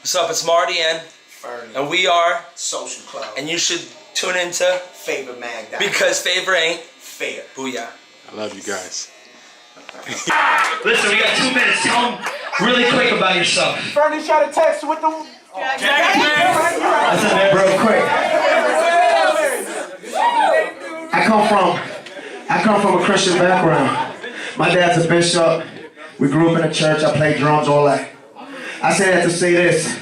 What's up? It's Marty and we are Social Club. And you should tune into FavorMag. Because favor ain't fair. Booyah. I love you guys. Listen, we got 2 minutes. Tell them really quick about yourself. Fernie shot a text with the... Real quick. I come from a Christian background. My dad's a bishop. We grew up in a church. I played drums, all that. I say that to say this.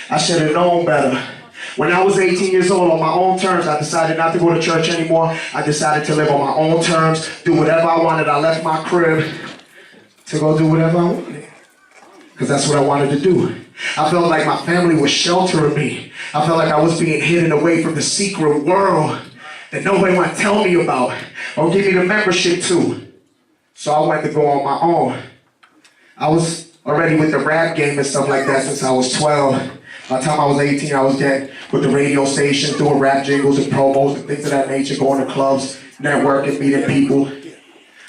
I should have known better. When I was 18 years old, on my own terms, I decided not to go to church anymore. I decided to live on my own terms, do whatever I wanted. I left my crib to go do whatever I wanted. Because that's what I wanted to do. I felt like my family was sheltering me. I felt like I was being hidden away from the secret world that nobody wanted to tell me about or give me the membership to. So I went to go on my own. I was already with the rap game and stuff like that since I was 12. By the time I was 18, I was getting with the radio stations, doing rap jingles and promos and things of that nature, going to clubs, networking, meeting people,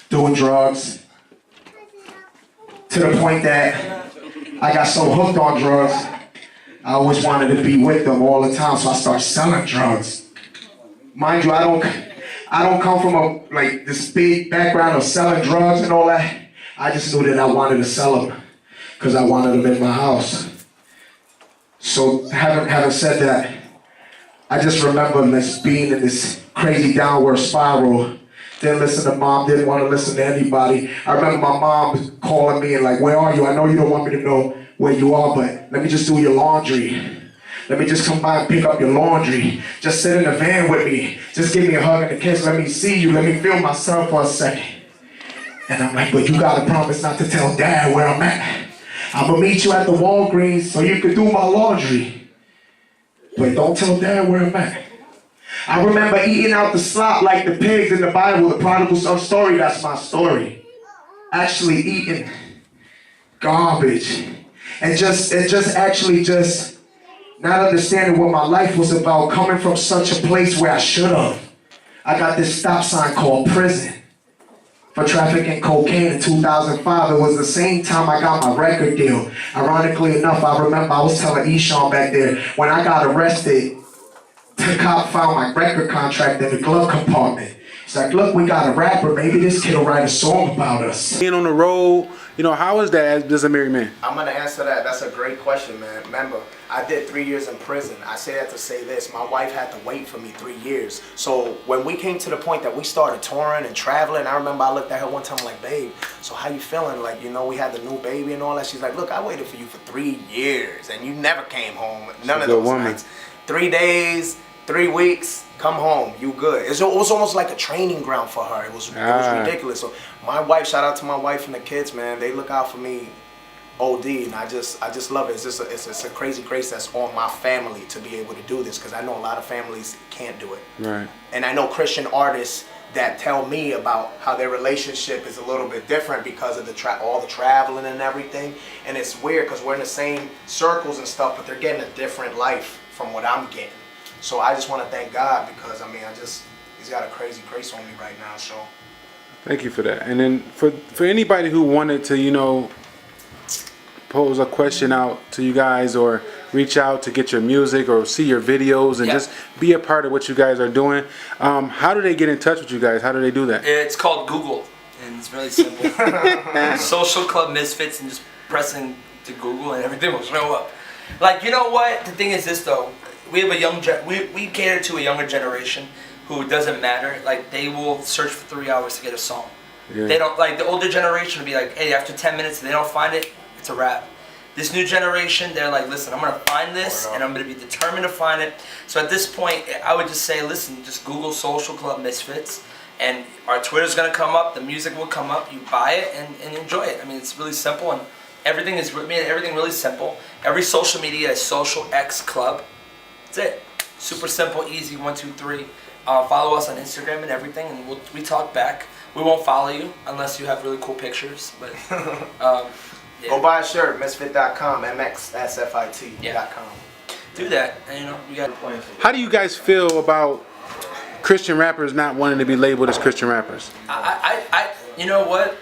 doing drugs. To the point that I got so hooked on drugs, I always wanted to be with them all the time, so I started selling drugs. Mind you, I don't come from this big background of selling drugs and all that. I just knew that I wanted to sell them because I wanted them in my house. So having said that, I just remember being in this crazy downward spiral. Didn't listen to mom, didn't want to listen to anybody. I remember my mom calling me and like, where are you? I know you don't want me to know where you are, but let me just do your laundry. Let me just come by and pick up your laundry. Just sit in the van with me. Just give me a hug and a kiss. Let me see you. Let me feel myself for a second. And I'm like, but you gotta promise not to tell Dad where I'm at. I'm gonna meet you at the Walgreens so you can do my laundry. But don't tell Dad where I'm at. I remember eating out the slop like the pigs in the Bible, the prodigal son story, that's my story. Actually eating garbage. And just not understanding what my life was about, coming from such a place where I should have. I got this stop sign called prison for trafficking cocaine in 2005. It was the same time I got my record deal. Ironically enough, I remember I was telling Eshawn back there, when I got arrested, the cop found my record contract in the glove compartment. He's like, look, we got a rapper, maybe this kid will write a song about us. Being on the road, how is that as a married man? I'm going to answer that. That's a great question, man. Remember, I did 3 years in prison. I say that to say this. My wife had to wait for me 3 years. So when we came to the point that we started touring and traveling, I remember I looked at her one time like, babe, so how you feeling? Like, we had the new baby and all that. She's like, look, I waited for you for 3 years and you never came home. None of those nights. 3 days, 3 weeks, come home, you good. It was almost like a training ground for her. It was ridiculous. So my wife, shout out to my wife and the kids, man. They look out for me OD, and I just love it. It's a crazy grace that's on my family to be able to do this, because I know a lot of families can't do it. Right. And I know Christian artists that tell me about how their relationship is a little bit different because of all the traveling and everything. And it's weird because we're in the same circles and stuff, but they're getting a different life from what I'm getting. So I just want to thank God, because He's got a crazy grace on me right now. So thank you for that. And then for anybody who wanted to, pose a question out to you guys or reach out to get your music or see your videos and just be a part of what you guys are doing, how do they get in touch with you guys? How do they do that? It's called Google, and it's really simple. Social Club Misfits, and just pressing to Google and everything will show up. Like, you know what? The thing is this though. We have we cater to a younger generation who doesn't matter. Like, they will search for 3 hours to get a song. Yeah. They don't, like, the older generation will be like, hey, after 10 minutes, if they don't find it, it's a wrap. This new generation, they're like, listen, I'm going to find this, and I'm going to be determined to find it. So at this point, I would just say, listen, just Google Social Club Misfits, and our Twitter's going to come up, the music will come up, you buy it, and enjoy it. I mean, it's really simple, and everything really simple. Every social media is Social X Club. That's it. Super simple, easy, 1, 2, 3. Follow us on Instagram and everything, and we talk back. We won't follow you unless you have really cool pictures. But yeah. Go buy a shirt, misfit.com, MXSFIT.com. Yeah. Do that, and you got. How do you guys feel about Christian rappers not wanting to be labeled as Christian rappers? You know what?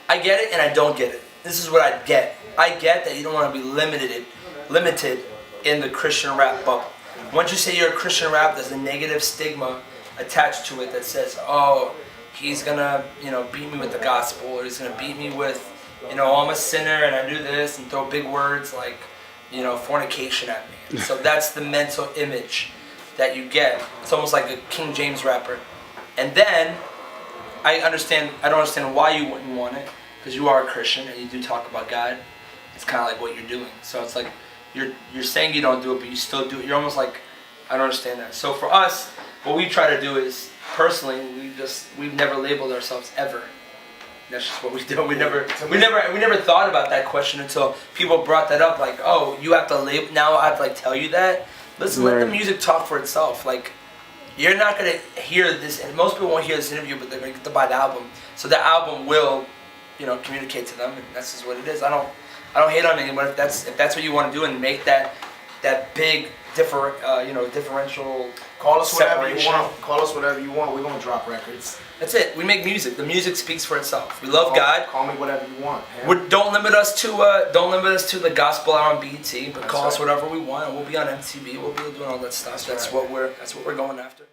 I get it and I don't get it. This is what I get. I get that you don't want to be limited in the Christian rap bubble. Once you say you're a Christian rap, there's a negative stigma attached to it that says, oh, he's gonna, beat me with the gospel, or he's gonna beat me with, I'm a sinner and I do this, and throw big words like, fornication at me. So that's the mental image that you get. It's almost like a King James rapper. And then I don't understand why you wouldn't want it, because you are a Christian and you do talk about God. It's kind of like what you're doing. So it's like you're saying you don't do it, but you still do it. You're almost like, I don't understand that. So for us, what we try to do is, personally, we've never labeled ourselves ever. That's just what we do. We never thought about that question until people brought that up. Like, oh, you have to label. Now I have to like tell you that. Listen, let the music talk for itself. Like, you're not gonna hear this, and most people won't hear this interview, but they're gonna get to buy the album. So the album will, communicate to them, and that's just what it is. I don't hate on anyone if that's what you want to do and make that big differential. Call us whatever separation. you want. Call us whatever you want. We're gonna drop records. That's it. We make music. The music speaks for itself. We love God. Call me whatever you want. Man. Don't limit us to the gospel hour on BET, but That's call us right. whatever we want, and we'll be on MTV. We'll be doing all that stuff. That's what we're going after.